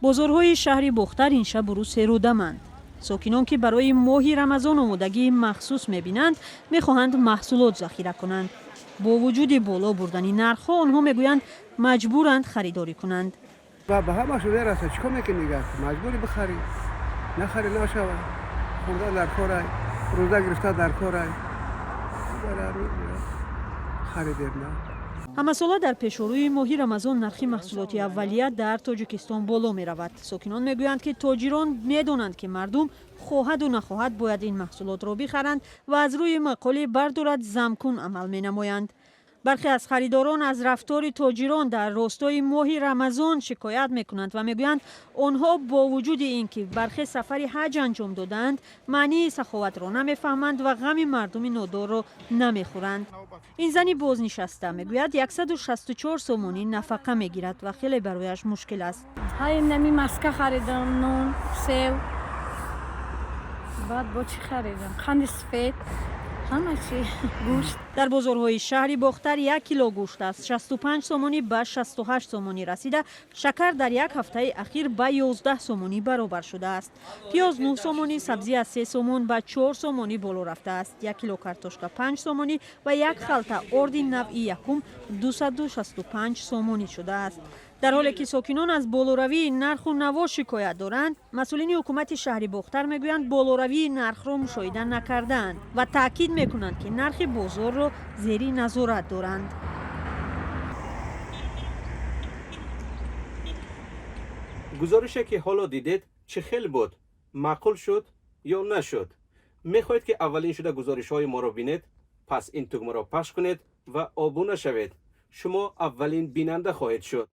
бозорҳои шаҳри бухтар ин шабу рӯз серудаманд. сокинон ки барои моҳи рамазон омодагии махсус мебинанд, мехоҳанд маҳсулот захира кунанд. бо вуҷуди боло бурдани нархҳо, онҳо мегӯянд маҷбуранд харидорӣ кунанд. ба ҳамашон мерасад, чӣ кор мекунӣ дигар? Маҷбурӣ бихарӣ. Нахарӣ нашавад. Хӯрда дар корай, рӯза гирифта дар корай. Харидер на. ҳамасола дар пешорӯи моҳи рамазон нархи маҳсулоти аввалия дар тоҷикистон боло меравад. сокинон мегӯянд, ки тоҷирон медонанд, ки мардум хоҳаду нахоҳад бояд ин маҳсулотро бихаранд ва аз рӯи мақоле бардорад замкун амал менамоянд. бархе аз харидорон аз рафтори тоҷирон дар ростои моҳи рамазон шикоят мекунанд ва мегӯянд онҳо бо вуҷуди ин ки бархе сафари ҳаҷ анҷом доданд, маънии саховатро намефаҳманд ва ғами мардуми нодорро намехӯранд. ин зани бознишаста мегӯяд 164 сомонӣ нафақа мегирад ва хеле барояш мушкил аст. ҳай нами маска харидам, нон, сев. баъд бо чӣ харидам? қанди сфед, ҳама чӣ, гӯшт. дар бозорҳои шаҳри бохтар 1 кило гӯшт аз 65 сомонӣ ба 68 сомонӣ расида, шакар дар як ҳафтаи ахир ба 11 сомонӣ баробар шудааст. пиёз 9 сомонӣ, сабзӣ аз 3 сомон ба 4 сомонӣ боло рафтааст. 1 кило картошка 5 сомонӣ ва як халта орди навъи якум 265 сомонӣ шудааст. дар ҳоле ки сокинон аз болоравии нарху наво шикоят доранд, масъулини ҳукумати шаҳри бохтар мегӯянд болоравии нархро мушоҳида накардаанд ва таъкид мекунанд, ки нархи бозорро зери назорат доранд. гузорише ки ҳоло дидед чӣ хел буд? маъқул шуд ё нашуд? мехоҳед ки аввалин шуда гузоришҳои моро бинед? пас ин тугмаро пахш кунед ва обуна шавед. шумо аввалин бинанда хоҳед шуд.